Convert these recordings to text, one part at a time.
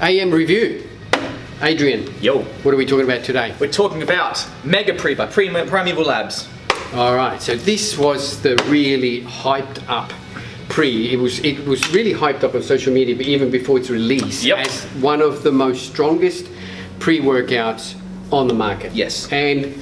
AM review. Adrian. Yo. What are we talking about today? We're talking about Mega Pre by Primeval Labs. All right. So this was the really hyped up pre. It was really hyped up on social media, but even before its release, as one of the most strongest pre-workouts on the market. Yes. And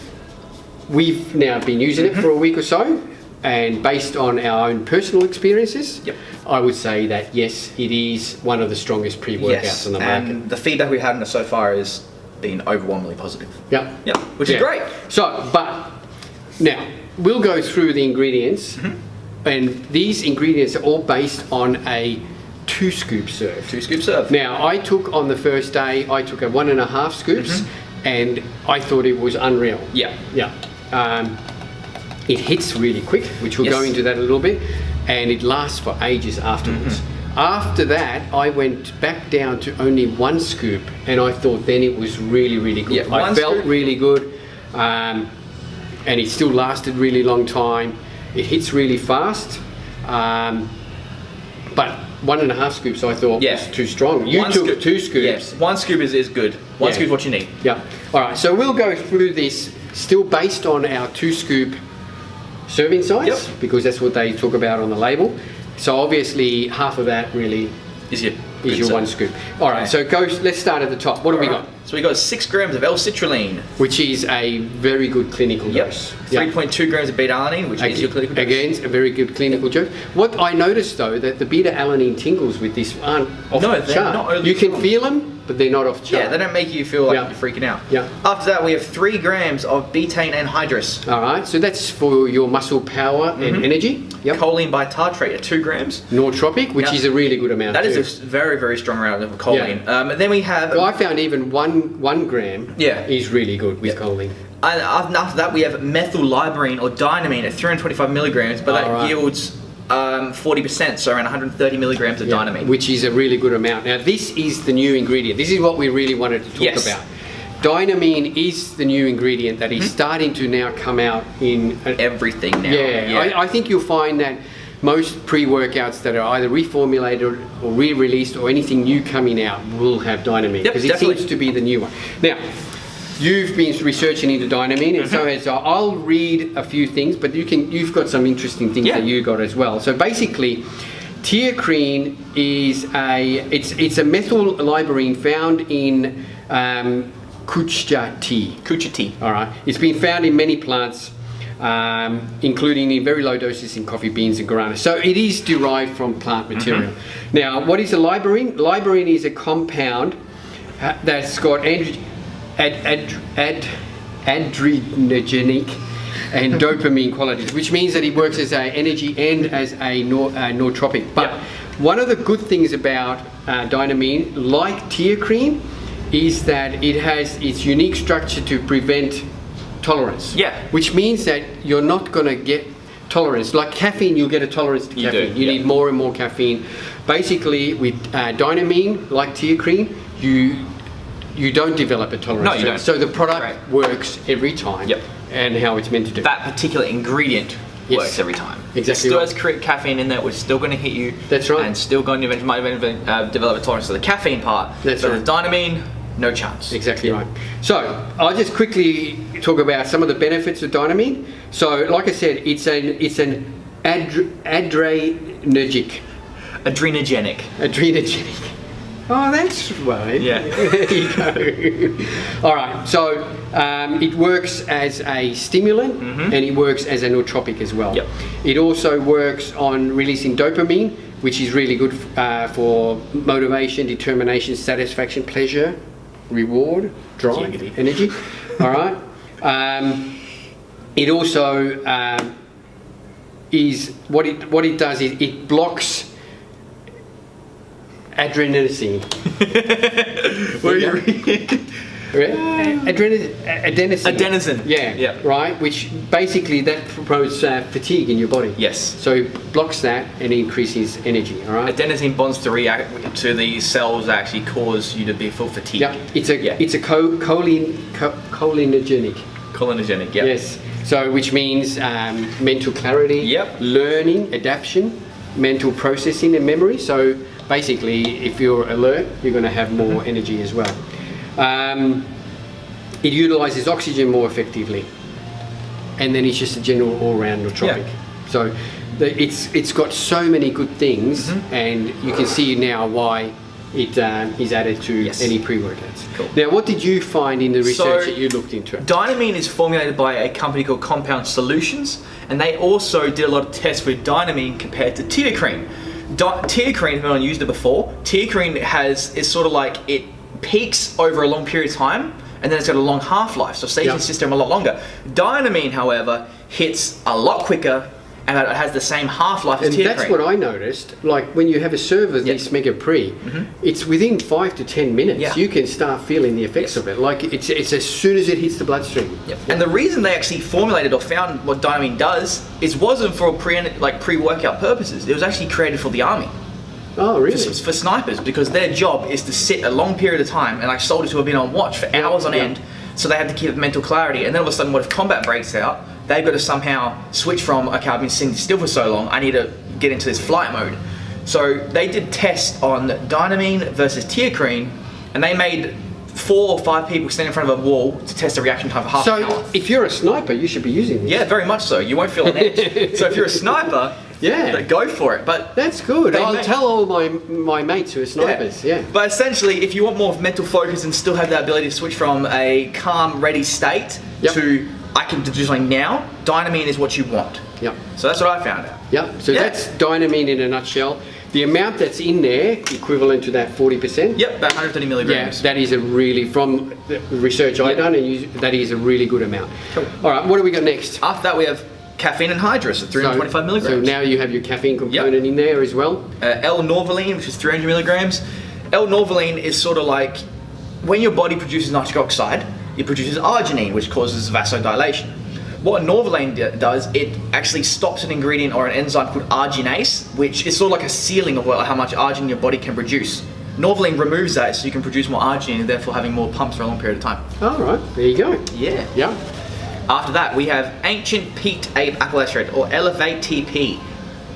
we've now been using it for a week or so. And based on our own personal experiences, I would say that yes, it is one of the strongest pre-workouts on the market. And the feedback we've had on it so far has been overwhelmingly positive. Yep. Which is great. So, but now we'll go through the ingredients, and these ingredients are all based on a 2-scoop serve. 2-scoop serve. Now, I took on the first day, I took a 1.5 scoops, and I thought it was unreal. It hits really quick, which we'll go into that a little bit, and it lasts for ages afterwards. After that, I went back down to only 1 scoop, and I thought then it was really, really good. I felt really good, and it still lasted really long time. It hits really fast, but 1.5 scoops I thought was too strong. You took 2 scoops. Yes, 1 scoop is good. 1 scoop is what you need. All right, so we'll go through this still based on our 2-scoop serving size, because that's what they talk about on the label. So obviously half of that really is your 1 scoop. All right, so let's start at the top. What have we got? So we got 6 grams of L-citrulline, which is a very good clinical dose. 3.2 grams of beta-alanine, which is your clinical dose. Again, a very good clinical dose. What I noticed though, that the beta-alanine tingles with this aren't off the chart. You can feel them, but they're not off chart. Yeah, they don't make you feel like you're freaking out. After that, we have 3 grams of betaine anhydrous. All right, so that's for your muscle power and energy. Choline bitartrate at 2 grams. Nootropic, which is a really good amount. That is a very, very strong amount of choline. And then we have... Well, I found even 1 gram is really good with choline. And after that, we have methyliberine or dynamine at 325 milligrams, but that yields 40%, so around 130 milligrams of dynamine. Which is a really good amount. Now, this is the new ingredient. This is what we really wanted to talk about. Dynamine is the new ingredient that is starting to now come out in everything now. I think you'll find that most pre-workouts that are either reformulated or re-released or anything new coming out will have dynamine, because it seems to be the new one. Now, you've been researching into dynamine, and so has I'll read a few things, but you've got some interesting things that you got as well. So basically, teacrine is it's a methyliberine found in kucha tea. Kucha tea. All right. It's been found in many plants, including in very low doses in coffee beans and guarana. So it is derived from plant material. Now, what is a liberine? Liberine is a compound that's got adrenergic and dopamine qualities, which means that it works as an energy and as a nootropic. But one of the good things about dynamine, like teacrine, is that it has its unique structure to prevent tolerance. Which means that you're not going to get tolerance. Like caffeine, you'll get a tolerance to caffeine. You need more and more caffeine. Basically, with dynamine, like teacrine, you don't develop a tolerance. No, you don't. So the product works every time and how it's meant to do. That particular ingredient works every time. Exactly. It still has caffeine in there, which is still going to hit you. That's right. And still going to eventually develop a tolerance to the caffeine part. That's right. The dynamine, no chance. Exactly right. So I'll just quickly talk about some of the benefits of dynamine. So like I said, it's an adrenergic. Adrenogenic. Oh, that's right. There you go. All right. So it works as a stimulant and it works as a nootropic as well. It also works on releasing dopamine, which is really good for motivation, determination, satisfaction, pleasure, reward, drive, energy. All right. It also is what it does is it blocks adenosine. What are you reading? Adenosine. Right, which basically that promotes fatigue in your body. So it blocks that and increases energy. All right. Adenosine bonds to react to the cells that actually cause you to feel fatigue. It's a cholinogenic. Cholinogenic. Yes. So which means mental clarity, learning, adaptation, mental processing and memory. So basically, if you're alert, you're going to have more energy as well. It utilizes oxygen more effectively, and then it's just a general all-round nootropic. So it's got so many good things, and you can see now why it is added to any pre-workouts. Cool. Now, what did you find in the research that you looked into? Dynamine is formulated by a company called Compound Solutions, and they also did a lot of tests with Dynamine compared to teacrine. Teacrine, if anyone used it before, teacrine is sort of like, it peaks over a long period of time, and then it's got a long half-life, so it stays in the system a lot longer. Dynamine, however, hits a lot quicker, and it has the same half-life as teacrine. And that's what I noticed. Like when you have a serve of this Mega Pre, it's within 5 to 10 minutes you can start feeling the effects of it. Like it's as soon as it hits the bloodstream. And the reason they actually formulated or found what Dynamine does wasn't for pre-workout purposes. It was actually created for the army. Oh, really? For snipers, because their job is to sit a long period of time, and like soldiers who have been on watch for hours on end, so they have to keep mental clarity. And then all of a sudden, what if combat breaks out? They've got to somehow switch from, okay, I've been sitting still for so long, I need to get into this flight mode. So they did tests on Dynamine versus teacrine, and they made 4 or 5 people stand in front of a wall to test the reaction time for half an hour. So if you're a sniper, you should be using this. Yeah, very much so. You won't feel an edge. So if you're a sniper, go for it. But that's good. I'll tell all my mates who are snipers. Yeah. But essentially, if you want more mental focus and still have that ability to switch from a calm, ready state to I can do something now, Dynamine is what you want. Yep. So that's what I found out. Yep. So that's Dynamine in a nutshell. The amount that's in there, equivalent to that 40%. Yep, about 130 milligrams. Yeah, that is a really, from the research I've done, that is a really good amount. Cool. All right, what do we got next? After that, we have caffeine anhydrous at 325 milligrams. So now you have your caffeine component in there as well. L-norvaline, which is 300 milligrams. L-norvaline is sort of like when your body produces nitric oxide, it produces arginine, which causes vasodilation. What norvaline does, it actually stops an ingredient or an enzyme called arginase, which is sort of like a ceiling of how much arginine your body can produce. Norvaline removes that, so you can produce more arginine and therefore having more pumps for a long period of time. All right, there you go. Yeah. Yeah. After that, we have ancient peaked apolysaccharide, or LF-ATP.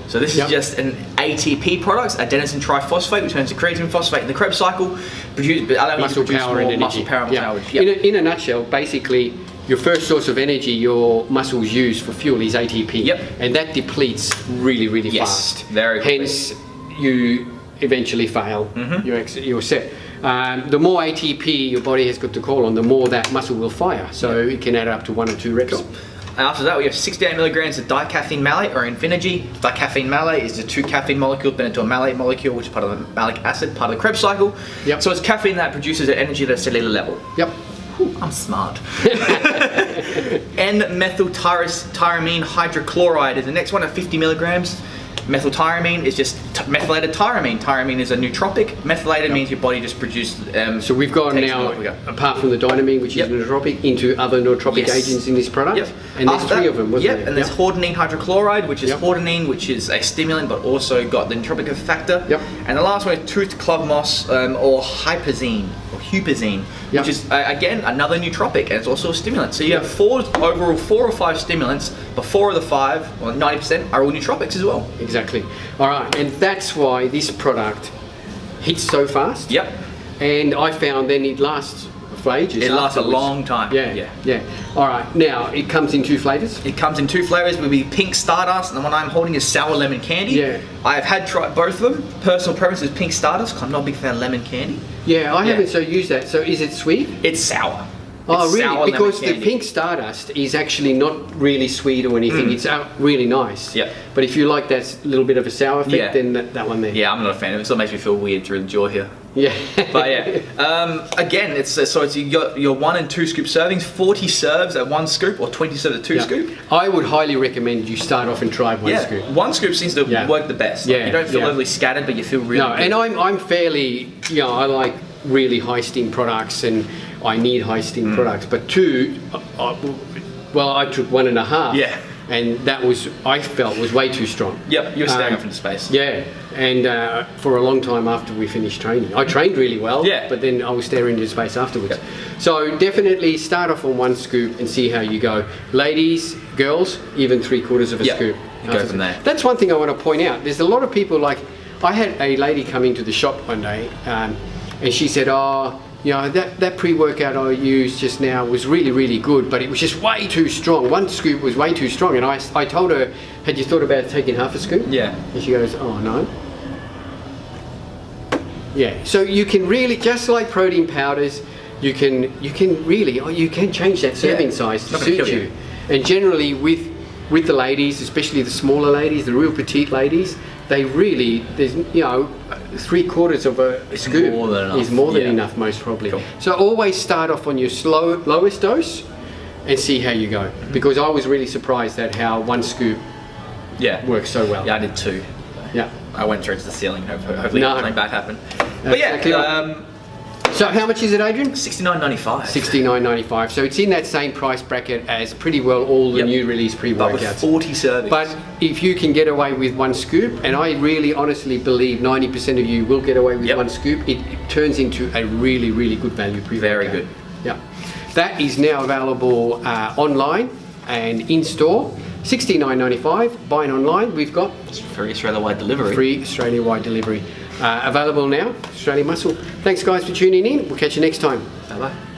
So this is just an ATP product, adenosine triphosphate, which turns to creatine phosphate in the Krebs cycle, allowing you to produce more muscle power and power. In a nutshell, basically, your first source of energy your muscles use for fuel is ATP. And that depletes really, really fast. Very quickly. Hence, you eventually fail. You're set. The more ATP your body has got to call on, the more that muscle will fire. So it can add up to 1 or 2 reps. Cool. After that, we have 68 milligrams of dicaffeine malate, or Infinergy. Dicaffeine malate is the 2 caffeine molecules bent into a malate molecule, which is part of the malic acid, part of the Krebs cycle. So it's caffeine that produces energy at a cellular level. Whew, I'm smart. N-methyltyramine hydrochloride is the next one at 50 milligrams. Methyltyramine is just methylated tyramine. Tyramine is a nootropic. Methylated means your body just produces. So we've gone now, apart from the Dynamine, which is a nootropic, into other nootropic agents in this product. And there's 3 of them, wasn't there? And there's hordenine hydrochloride, which is hordenine, which is a stimulant, but also got the nootropic factor. And the last one is toothed club moss, or hyperzine, or hupazine, which is again another nootropic, and it's also a stimulant. So you have overall 4 or 5 stimulants, but 4 of the 5, or 90%, are all nootropics as well. Exactly. All right, and that's why this product hits so fast. And I found then it lasts for ages. It lasts a long time. Yeah. All right, now it comes in 2 flavors. It comes in 2 flavors. Will be pink stardust, and the one I'm holding is sour lemon candy. I've had tried both of them. Personal preference is pink stardust, because I'm not a big fan of lemon candy. I haven't used that. So is it sweet? It's sour. Oh, really? Because the pink stardust is actually not really sweet or anything. It's really nice. But if you like that little bit of a sour effect, then that one there. I'm not a fan of it. It still makes me feel weird through the jaw here. But again, it's you got your 1 and 2 scoop servings, 40 serves at 1 scoop, or 20 serves at 2 scoop. I would highly recommend you start off and try 1 scoop. 1 scoop seems to work the best. You don't feel overly scattered, but you feel really good. And I'm fairly, I like really high steam products, and I need high steam products. But 2, I took 1.5. And that I felt was way too strong. You were staying up into space. And for a long time after we finished training. I trained really well, but then I was staring into space afterwards. So definitely start off on 1 scoop and see how you go. Ladies, girls, even 3/4 of a scoop. Go from there. That's one thing I want to point out. There's a lot of people like, I had a lady come into the shop one day, and she said, "Oh, you know, that pre-workout I used just now was really, really good, but it was just way too strong. One scoop was way too strong." And I told her, "Had you thought about taking half a scoop?" Yeah. And she goes, "Oh no." Yeah. So you can really, just like protein powders, you can change that serving size to Not gonna suit kill you. And generally with the ladies, especially the smaller ladies, the real petite ladies, they really, there's, you know, 3/4 of a scoop more than enough. is more than Yeah. enough most probably. Cool. So always start off on your lowest dose and see how you go. Because I was really surprised at how one scoop Yeah. works so well. Yeah, I did 2. Yeah. I went straight to the ceiling. Hopefully No. nothing bad happened. But yeah, exactly right. So how much is it, Adrian? $69.95. $69.95. So it's in that same price bracket as pretty well all the Yep. new release But with pre-workouts. 40 servings. But if you can get away with one scoop, and I really honestly believe 90% of you will get away with Yep. one scoop, it turns into a really, really good value pre-workout. Very good. Yeah. That is now available online and in store. $69.95. Buying online, we've got free Australia-wide delivery. free Australia-wide delivery. Available now, Australian Muscle. Thanks guys for tuning in. We'll catch you next time. Bye-bye.